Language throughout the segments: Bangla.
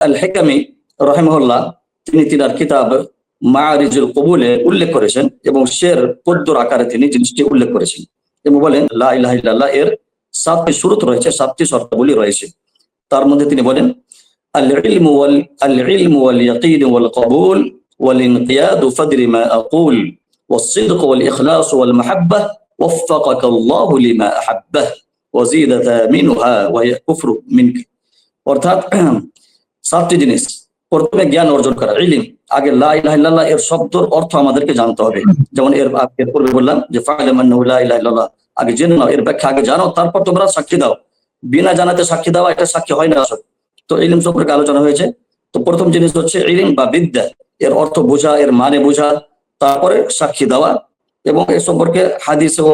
আল হেকামি রাহিমাহুল্লাহ তিনি তিনার কিতাব মাআরিজুল কবুলে উল্লেখ করেছেন এবং শের পদ্যর আকারে তিনি জিনিসটি উল্লেখ করেছেন এবং বলেন লা ইলাহা ইল্লাল্লাহ এর 7টি শুরুত রয়েছে, 7টি শর্তাবলী রয়েছে। তার মধ্যে তিনি বলেন العلم واليقين والقبول والانقياد فدر ما أقول والصدق والإخلاص والمحبة وفقك الله لما أحبه وزيد ثامنها وهي كفر منك। অর্থাৎ 7টি জিনিস। প্রথমে জ্ঞান অর্জন করা, ইলম। আগে লা ইলাহা ইল্লাল্লাহ এর শব্দের অর্থ আমাদেরকে জানতে হবে। যেমন এর পূর্বে বললাম যে ফা'লাম আন্নাহু লা ইলাহা ইল্লাল্লাহ, আগে জেনে নাও, এর ব্যাখ্যা আগে জানো, তারপর তোমরা সাক্ষী দাও। বিনা জানাতে সাক্ষী দেওয়া এটা সাক্ষী হয় না আসলে। তো ইলম সম্পর্কে আলোচনা হয়েছে। তো প্রথম জিনিস হচ্ছে ইলম বা বিদ্যা, এর অর্থ বোঝা, এর মানে বোঝা, তারপরে সাক্ষী দেওয়া। এবং এই সম্পর্কে হাদিসও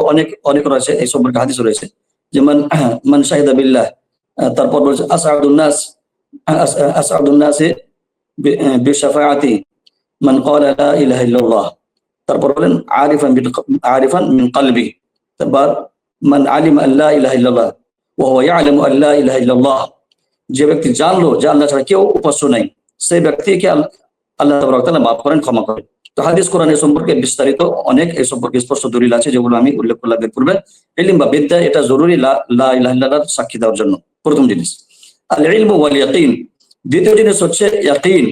অনেক রয়েছে, এই সম্পর্কে হাদিস রয়েছে যেমন মান শাহিদা বিল্লাহ, তারপর বলছে আসাদুন নাস বিশাফাআতি মান ক্বালা লা ইলাহা ইল্লাল্লাহ। তারপর বলেন আরিফান মিন কলবি। তারপর মান আলিমা আল্লা ইলাহা ইল্লাল্লাহ ওয়া হুয়া ইয়ালামু আল্লা ইলাহা ইল্লাল্লাহ, যে ব্যক্তি জানলো যে আল্লাহ ছাড়া কেউ উপাস্য নাই, সেই ব্যক্তিকে আল্লাহ তাবারক ওয়া তাআলা মাফ করেন, ক্ষমা করেন। তো হাদিস কোরআন এই সম্পর্কে বিস্তারিত অনেক এই সম্পর্কে স্পষ্ট দলিল আছে, যেগুলো আমি উল্লেখ করলাম এর পূর্বে। ইলম বা বিদ্যা এটা জরুরি লা ইলাহা ইল্লাল্লাহর সাক্ষী দেওয়ার জন্য, প্রথম জিনিস। আল ইলমু ওয়াল ইয়াকিন, দ্বিতীয় জিনিস হচ্ছে ইয়াকিন,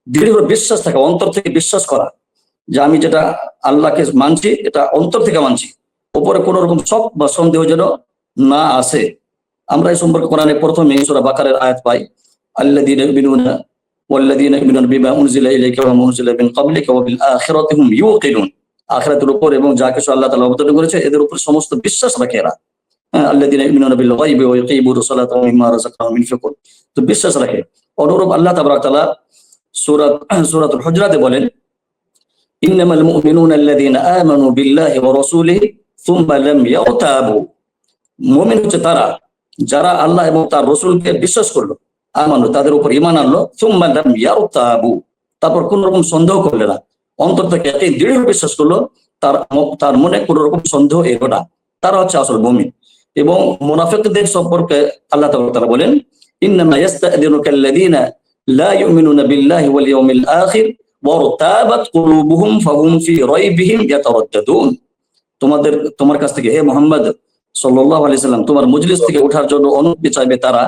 দৃঢ় বিশ্বাস থাকা, অন্তর থেকে বিশ্বাস করা যে আমি যেটা আল্লাহকে মানছি এটা অন্তর থেকে মানছি, উপরে কোন রকম শক বা সন্দেহ যেন না আসে। আমরা এই সম্পর্কে কোরআনে প্রথমে সূরা বাকারার আয়াত পাই, আল্লাযীনা ইউমিনুনা ওয়াল্লাযীনা ইউমিনুনা বিমা উনজিলা ইলাইকা ওয়া মা উনজিলা মিন ক্বাবলিকা ওয়া বিল আখিরাতি হুম ইউকিনুন, আখিরাতের উপর এবং যা কিছু আল্লাহ তাআলা অবতীর্ণ করেছে এদের উপর সমস্ত বিশ্বাস রাখে এরা। আল্লাযীনা ইউমিনুনা বিল গায়বি ওয়া ইউকিমুনা সালাতা ওয়া মিম্মা রাযাকনাহুম ইউনফিকুন, তো বিশ্বাস রাখে। অনুরূপ আল্লাহ তাবারক তাআলা সূরাতুল হুজরাতে বলেন ইন্নামাল মুমিনুনা আল্লাযীনা আমানু বিল্লাহি ওয়া রাসূলিহি সুম্মা লাম ইয়ারতাবু, মুমিন হচ্ছে তারা যারা আল্লাহ এবং তার রাসূলকে বিশ্বাস করলো, আমানু তাদের উপর ঈমান আনলো, সুম্মা লাম ইয়ারতাবু তারপর কোন রকম সন্দেহ করলে না, অন্তর থেকে এত দৃঢ় বিশ্বাস করলো, তার মনে কোন রকম সন্দেহ এলো না, তারা হচ্ছে আসল মুমিন। এবং মুনাফিকদের সম্পর্কে আল্লাহ তাআলা বলেন ইন্নামা ইয়াস্তা'যিনুকাল্লাযীনা লা ইউমিনুনা বিল্লাহি ওয়াল ইয়াউমিল আখির ওয়ারতাবাত কুলুবুহুম ফাহুম ফি রাইবিহিম ইয়াতারাদ্দাদুন, তোমার কাছ থেকে হে মুহাম্মদ সাল্লাল্লাহু আলাইহি সাল্লাম তোমার মজলিস থেকে ওঠার জন্য অনুমতি চাইবে তারা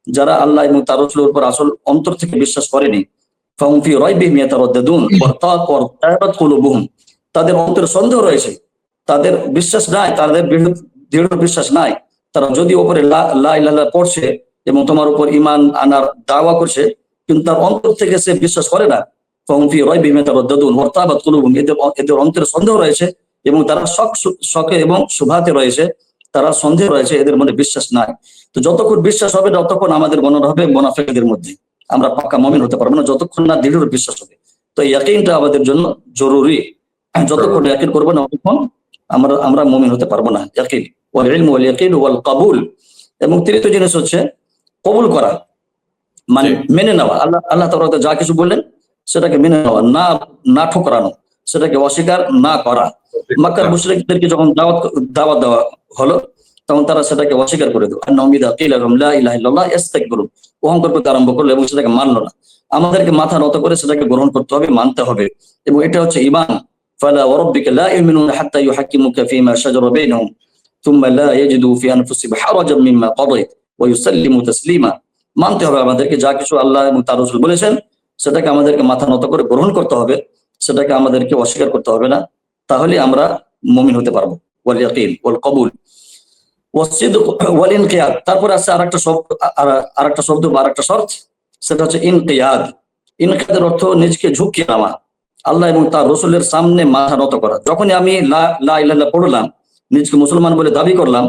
যারা আল্লাহ এবং তার রাসূলের উপর আসল অন্তর থেকে বিশ্বাস করেনি। ফাহুম ফি রাইবিহিম ইয়াতারাদ্দাদুন ওয়ারতাবাত কুলুবুহুম, তাদের অন্তরে সন্দেহ রয়েছে, তাদের বিশ্বাস নাই, তাদের দৃঢ় বিশ্বাস নাই। তারা যদি উপরে লা ইলাহা ইল্লাল্লাহ পড়ছে এবং তোমার উপর ঈমান আনার দাওয়া করছে, কিন্তু তার অন্তর থেকে সে বিশ্বাস করে না। ফাহুম ফি রাইবিহিম ইয়াতারাদ্দাদুন ওয়ারতাবাত কুলুবুহুম, এদের অন্তরে সন্দেহ রয়েছে এবং তারা শকে এবং শুভাতে রয়েছে, তারা সন্দেহ রয়েছে, এদের মনে বিশ্বাস নাই। তো যতক্ষণ বিশ্বাস হবে ততক্ষণ আমাদের গণনা হবে মুনাফিকদের মধ্যে, আমরা পাক্কা মুমিন হতে পারবো না যতক্ষণ না দৃঢ় বিশ্বাস হবে। তো ইয়াকিনটা আমাদের জন্য জরুরি, যতক্ষণ ইয়াকিন করবো না ততক্ষণ আমরা মুমিন হতে পারবো না। ইয়াকিন ওয়াল ইলমু ওয়াল ইয়াকিন ওয়াল কবুল, এবং তৃতীয় জিনিস হচ্ছে কবুল করা, মানে মেনে নেওয়া। আল্লাহ তাআলা যা কিছু বললেন সেটাকে মেনে নেওয়া, না ঠকরানো, সেটাকে অস্বীকার না করা। মক্কার মুশরিকদেরকে যখন দাওয়াত দেওয়া হলো তখন তারা সেটাকে অস্বীকার করে দিল, আন্নাহুম ইযা কিলা লাহুম লা ইলাহা ইল্লাল্লাহ ইস্তাকবারু, অহংকার করতে আরম্ভ করলো এবং সেটাকে মানলো না। আমাদেরকে মাথা নত করে সেটাকে গ্রহণ করতে হবে, মানতে হবে, এবং এটা হচ্ছে ঈমান। ফালা ওয়া রাব্বিকা লা ইউমিনুনা হাত্তা ইউহাক্কিমুকা ফীমা শাজারা বাইনাহুম থুম্মা লা ইয়াজিদু ফি আনফুসিহিম হারাজাম মিম্মা কাদাইত ওয়া ইউসাল্লিমু তাসলিমা। মানতে হবে আমাদেরকে, যা কিছু আল্লাহ এবং তার রাসূল বলেছেন সেটাকে আমাদেরকে মাথা নত করে গ্রহণ করতে হবে, সেটাকে আমাদেরকে অস্বীকার করতে হবে না, তাহলে আমরা মুমিন হতে পারবো। ওয়াল ইয়াকিন ওয়াল কবুল ওয়াস সিদক ওয়াল ইনকিয়াদ, তারপর আছে আরেকটা শব্দ বা আরেকটা শর্ত, সেটা হচ্ছে ইনকিয়াদ। ইনকিয়াদের অর্থ নিজেকে ঝুঁকিয়ে নেওয়া, আল্লাহ এবং তার রাসূলের সামনে মাথা নত করা। যখনই আমি লা ইলাহা ইল্লাল্লাহ পড়লাম, নিজেকে মুসলমান বলে দাবি করলাম,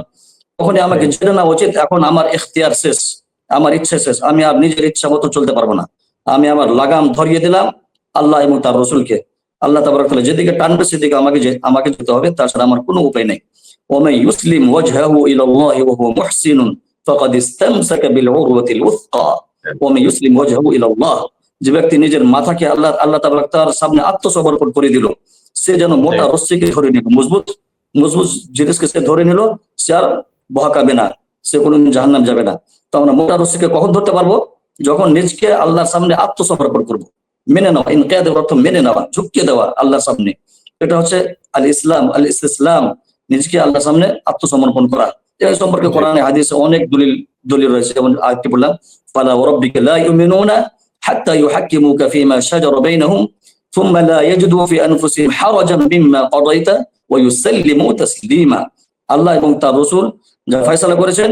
তখনই আমাকে জেনে নেওয়া উচিত এখন আমার ইখতিয়ার শেষ, আমার ইচ্ছা শেষ, আমি আর নিজের ইচ্ছা মতো চলতে পারবো না। আমি আমার লাগাম ধরিয়ে দিলাম আল্লাহ এবং তার রাসূলকে। আল্লাহ তাবারক ওয়া তাআলা যেদিকে টানবে সেদিকে আমাকে যেতে হবে, তাছাড়া আমার কোনো উপায় নেই। ওয়া ইউসলিম ওয়াজহাহু ইলাল্লাহি ওয়া হুয়া মুহসিনুন ফাকাদ ইসতামসাকা বিল উরওয়াতিল উসকা। ওয়া ইউসলিম ওয়াজহাহু ইলাল্লাহ, যে ব্যক্তি নিজের মাথাকে আল্লাহ তাবারক তার সামনে আত্মসমর্পণ করে দিল, সে যেন মোটা রশ্মিকে ধরে নিল, মজবুত জিনিসকে সে ধরে নিল, সে আর বহকাবে না, সে কোনোদিন জাহান্নাম যাবে না। তো আমরা মোটা রশ্মিকে কখন ধরতে পারবো? যখন নিজকে আল্লাহর সামনে আত্মসমর্পণ করব, মেনে নেওয়া, ইনকিয়াদের অর্থ মেনে নেওয়া, ঝুঁকিয়ে দেওয়া আল্লাহর সামনে, এটা হচ্ছে আল ইসলাম, আল ইসতিসলাম, নিজকে আল্লাহর সামনে আত্মসমর্পণ করা। এই সম্পর্কে কোরআনে হাদিসে অনেক দলিল রয়েছে। যেমন আয়াতটি বললাম, ফালা ওয়ারাব্বিকা লা ইউমিনুনা হাত্তা ইউহাক্কিমুকা ফীমা শাজারা বাইনাহুম সুম্মা লা ইয়াজিদু ফি আনফুসিহিম হারাজান মিম্মা কাদাইতা ওয়া ইউসাল্লিমু তাসলিমা। আল্লাহ এবং তার রাসূল যা ফয়সালা করেছেন,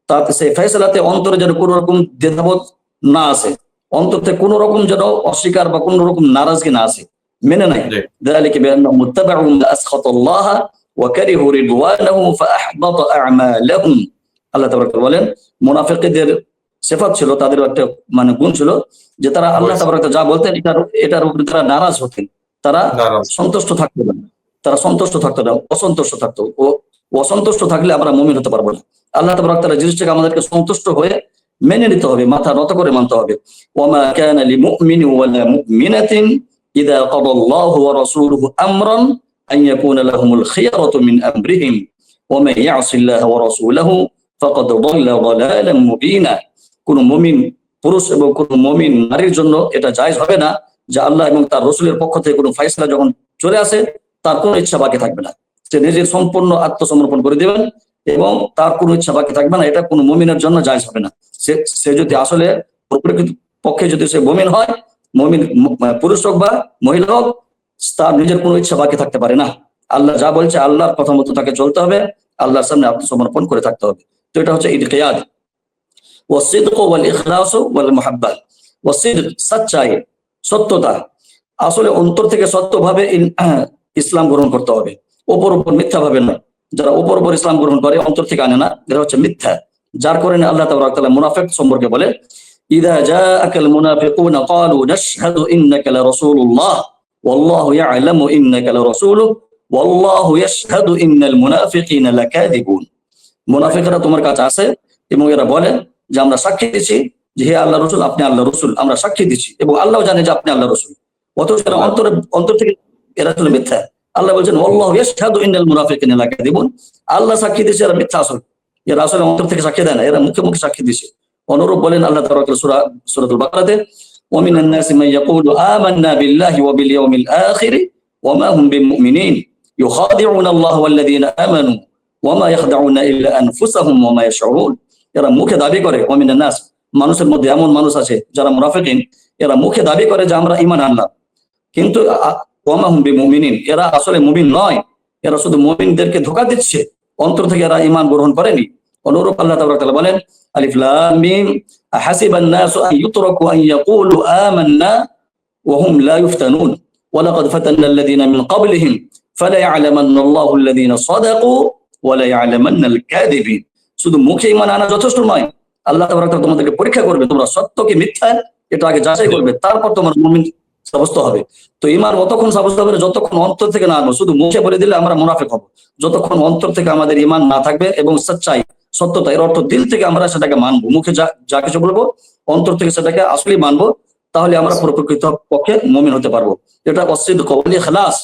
তাতে সেই ফয়সালাতে অন্তরে যেন কোনো রকম দ্বিধাবোধ না আসে, অন্তর থেকে কোনো রকম যেন অস্বীকার বা কোনো রকম নারাজগি না আসে, মেনে নাই। যালিকা বিআন্নাহুম মুত্তাবা'ু মা আসখাতাল্লাহ ওয়া কারিহু রিদওয়ানাহু ফাআহবাতা আ'মালাহুম। আল্লাহ তাবারক বলেন, মুনাফিকদের সিফাত ছিল, তাদের একটা মানে গুণ ছিল যে তারা আল্লাহ তাবারক যা বলতেন এটার উপরে তারা নারাজ হতেন, তারা সন্তুষ্ট থাকতেন না, তারা সন্তুষ্ট থাকতো না, অসন্তুষ্ট থাকতো। ও অসন্তুষ্ট থাকলে আমরা মুমিন হতে পারবো না। আল্লাহ তাবারক তাআলা জিনিসটাকে আমাদেরকে সন্তুষ্ট হয়ে মেনে নিতে হবে, মাথা নত করে মানতে হবে। ওয়ামা কানা লিমুমিন ওয়ালা মুমিনাতিন ইযা কাদাল্লাহু ওয়া রাসূলুহু আমরান আন ইয়াকুনা লাহুমুল খিয়ারাতু মিন আমরিহিম ওয়া মান ইয়াসিল্লাহা ওয়া রাসূলুহু ফাকাদ দাল্লা দালালাম মুবিনা। কোন মুমিন পুরুষ এবং কোন মুমিন নারীর জন্য এটা জায়েজ হবে না যে আল্লাহ এবং তার রাসূলের পক্ষ থেকে কোনো ফয়সালা যখন চলে আসে তার কোনো ইচ্ছা বাকি থাকবে না, সে নিজের সম্পূর্ণ আত্মসমর্পণ করে দিবেন এবং তার কোনো ইচ্ছা বাকি থাকবে না। এটা কোনো মুমিনের জন্য জায়েজ হবে না। সে যদি আসলে প্রকৃত পক্ষে যদি সে মুমিন হয়, মুমিন পুরুষ হোক বা মহিলা হোক, তার নিজের কোনো ইচ্ছা বাকি থাকতে পারে না। আল্লাহ যা বলছে আল্লাহর কথা মতো তাকে চলতে হবে, আল্লাহর সামনে আত্মসমর্পণ করে থাকতে হবে। তো এটা হচ্ছে ইনকিয়াদ। والصدق والإخلاص والمحبة। والصدق সচ্চাই, সত্যতা। আসলে অন্তর থেকে সত্যভাবে ইসলাম গ্রহণ করতে হবে, উপর মিথ্যা ভাবে নয়। যারা উপর ইসলাম গ্রহণ করে অন্তর থেকে আনে না, এরা হচ্ছে মিথ্যা। যার কারণে আল্লাহ তাবারক তাআলা মুনাফিক সম্পর্কে বলে, ইযা জাআকাল মুনাফিকুনা ক্বালু নাশহাদু ইন্নাকা লারাসূলুল্লাহ ওয়াল্লাহু ইয়া'লামু ইন্নাকা লারাসূলুহু ওয়াল্লাহু ইয়াশহাদু ইন্নাল মুনাফিকিনা লাকাযিবুন। মুনাফিকরা তোমার কাছে আসে এবং এরা বলে যে আমরা সাক্ষী দিচ্ছি যে হে আল্লাহ রাসূল, আপনি আল্লাহ রাসূল, আমরা সাক্ষী দিচ্ছি এবং আল্লাহও জানে যে আপনি আল্লাহ রাসূল। অথচ এরা অন্তর থেকে এরা ছিল মিথ্যা। আল্লাহ বলছেন ওয়াল্লাহু ইয়াশহাদু ইন্নাল মুনাফিকিনা লাকাযিবুন, আল্লাহ সাক্ষী দিচ্ছে এরা মিথ্যা আসল। এরা আসলে অন্তর থেকে সাক্ষী দেয় না, এরা মুখে মুখে সাক্ষী দিচ্ছে। অনুরূপ বলেন আল্লাহ তাআলা সূরাতুল বাকারাতে, ওয়া মিনান নাসি মান ইয়াকুলু আমান্না বিল্লাহি ওয়া বিল ইয়াউমিল আখির ওয়া মা হুম বিমুমিনিন ইউখাদিউনা আল্লাহ ওয়াল্লাযীনা আমানু ওয়া মা ইয়াখদাউনা ইল্লা আনফুসাহুম ওয়া মা ইয়াশউরুন। এরা মুখে দাবি করে, ওয়া মিনান নাস, মানুষের মধ্যে এমন মানুষ আছে যারা মুনাফিকিন, এরা মুখে দাবি করে যে আমরা ঈমান আনলাম, কিন্তু ওয়া মা হুম বিমুমিনিন, এরা আসলে মুমিন নয়, এরা শুধু মুমিনদেরকে ধোঁকা দিচ্ছে, অন্তর থেকে এরা ঈমান গ্রহণ করেনি। অনুরূপ আল্লাহ তাবারক তাআলা বলেন, আলিফ লাম মিম আহাসিবান নাসু আন ইউতরাকু আন ইয়াকুলু আমান্না ওয়া হুম লা ইফতানুন ওয়া লাকাদ ফাতান্না আল্লাযীনা মিন ক্বাবলিহিম ফালা ইয়া'লামান্না আল্লাহু আল্লাযীনা সাদাকু ওয়া লা ইয়া'লামান্না আল কাযিবিন। শুধু মুখে ঈমান আনা যথেষ্ট নয়, আল্লাহ তাবারক তাআলা তোমাদেরকে পরীক্ষা করবে, তোমরা সত্য কি মিথ্যা এটা আগে যাচাই করবে, তারপর তোমার মুমিন সাব্যস্ত হবে। তো ঈমান অতক্ষণ সাব্যস্ত হবে যতক্ষণ অন্তর থেকে না আনবো। শুধু মুখে বলে দিলে আমরা মুনাফিক হব, যতক্ষণ অন্তর থেকে আমাদের ঈমান না থাকবে এবং সচ্চাই, সত্যতা, এর অর্থ দিল থেকে আমরা সেটাকে মানবো, মুখে যা কিছু বলবো অন্তর থেকে সেটাকে আসলেই মানবো, তাহলে আমরা প্রকৃত পক্ষে মুমিন হতে পারবো। এটা অসিদক ওয়াল ইখলাস।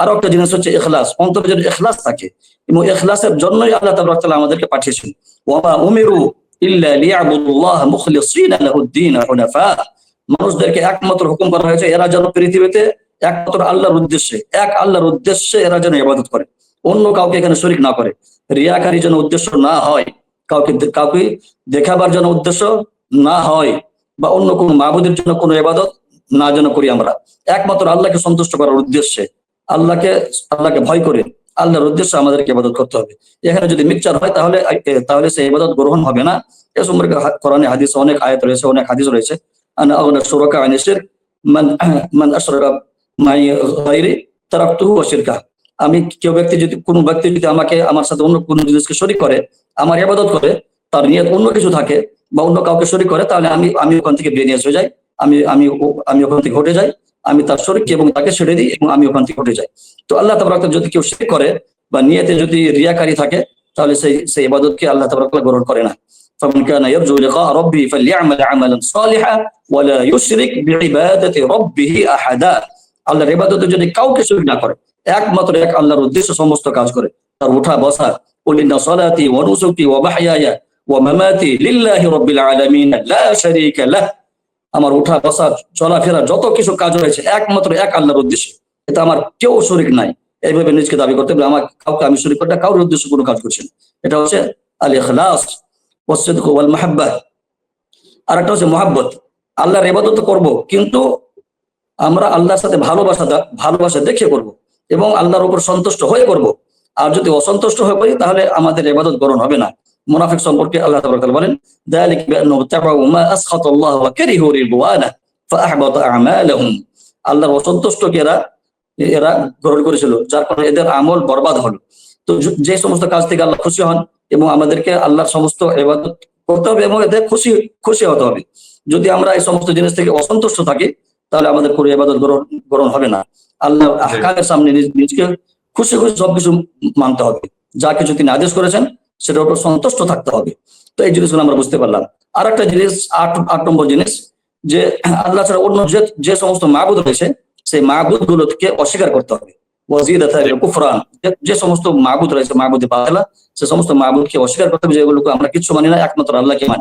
আর একটা জিনিস হচ্ছে ইখলাস, অন্তরে যদি ইখলাস থাকে, এবং ইখলাসের জন্যই আল্লাহ তাবারক তাআলা আমাদেরকে পাঠিয়েছেন। ওয়া মা উমিরু ইল্লা লিয়াবুদুল্লাহ মুখলিসিনা লাহুদ-দীন হুনাফা। মানুষদেরকে একমাত্র হুকুম করা হয়েছে এরা যেন পৃথিবীতে একমাত্র আল্লাহর উদ্দেশ্যে এরা যেন ইবাদত করে, অন্য কাউকে এখানে শরীক না করে। রিয়াকারী যেন উদ্দেশ্য না হয়, কাউকে দেখাবার যেন উদ্দেশ্য না হয়, বা অন্য কোনো মাবুদের জন্য কোনো ইবাদত না যেন করি আমরা, একমাত্র আল্লাহকে সন্তুষ্ট করার উদ্দেশ্যে, আল্লাহকে ভয় করে আল্লাহর উদ্দেশ্যে আমাদেরকে ইবাদত করতে হবে। এখানে যদি মিক্সচার হয় তাহলে সেই ইবাদত গ্রহণ হবে না। এ সম্পর্কে কোরআনে হাদিসে অনেক আয়াত রয়েছে, অনেক হাদিস রয়েছে। আনা আগনা শুরাকা আন শিরক মান আশরাকা মাই গায়রি তারাকতুহু ওয়া শিরকা। কোনো ব্যক্তি যদি আমার সাথে অন্য কোনো জিনিসকে শরীক করে, আমার ইবাদত করে, তার নিয়ত অন্য কিছু থাকে বা অন্য কাউকে শরীক করে, তাহলে আমি ওখান থেকে বেরিয়ে হয়ে যাই, আমি ওখান থেকে হটে যাই, আমি তার শরীক এবং তাকে ছেড়ে দিই এবং আমি ওখান থেকে হটে যাই। তো আল্লাহ তাবারক তাআলা যদি কেউ শিরক করে বা নিয়তে যদি রিয়াকারী থাকে, তাহলে সেই ইবাদতকে আল্লাহ তাবারক তাআলা গ্রহণ করে না। ফামান কানা ইয়ারজু লিকা রাব্বিহি ফালইআমাল আমালান সালিহান ওয়া লা ইউশরিক বিইবাদাতি রাব্বিহি আহাদা। আল্লাহর ইবাদতে যদি কাউকে শরীক না করে, একমাত্র এক আল্লাহর উদ্দেশ্যে সমস্ত কাজ করে, তার উঠা বসা, কুল ইন্না সালাতি ওয়া নুসুকি ওয়া মাহইয়ায়া ওয়া মামাতি লিল্লাহি রাব্বিল আলামিন লা শারীকা লাহ। আমার উঠা বসা চলাফেরা যত কিছু কাজ রয়েছে একমাত্র এক আল্লাহর উদ্দেশ্যে, এটা আমার কেউ শরীক নাই, এইভাবে নিজকে দাবি করতে হবে। আমার কাউকে আমি শরীক করতে কারোর উদ্দেশ্যে কোনো কাজ করছি না। এটা হচ্ছে আল ইখলাস ওয়াস সিদক ওয়াল মাহাব্বাহ। আর একটা হচ্ছে মহাব্বত, আল্লাহর ইবাদত করব কিন্তু আমরা আল্লাহর সাথে ভালোবাসা দেখে করব এবং আল্লাহর উপর সন্তুষ্ট হয়ে করব। আর যদি অসন্তুষ্ট হয়ে পড়ি তাহলে আমাদের ইবাদত গ্রহণ হবে না। মুনাফিক সম্পর্কে আল্লাহ তাআলা বলেন, যালিকা বিআন্নাহুম তাবাউ মা আসখাতাল্লাহু ওয়া কারিহু রিদওয়ানাহু ফাআহবাতা আ'মালাহুম। আল্লাহর অসন্তুষ্টকে এরা গ্রহণ করেছিল, যার কারণে এদের আমল বরবাদ হলো। তো যে সমস্ত কাজ থেকে আল্লাহ খুশি হন এবং আমাদেরকে আল্লাহর সমস্ত ইবাদত করতে হবে এবং এতে খুশি হতে হবে। যদি আমরা এই সমস্ত জিনিস থেকে অসন্তুষ্ট থাকি তাহলে আমাদের কোনো ইবাদত গ্রহণ হবে না। আল্লাহর আহকামের সামনে নিজকে খুশি সবকিছু মানতে হবে। যা কিছু তিনি আদেশ করেছেন সেটার উপর সন্তুষ্ট থাকতে হবে। তো এই জিনিসগুলো আমরা বুঝতে পারলাম। আর একটা জিনিস, ৮ নম্বর জিনিস, যে আল্লাহ ছাড়া অন্য যে সমস্ত মাবুদ রয়েছে সেই মাবুদ গুলোকে অস্বীকার করতে হবে। কুফরান, যে সমস্ত মাবুদ রয়েছে মাবুদে বাতিলা, সে সমস্ত মাবুদকে অস্বীকার করতে হবে, যেগুলোকে আমরা কিচ্ছু মানি না, একমাত্র আল্লাহকে মানি।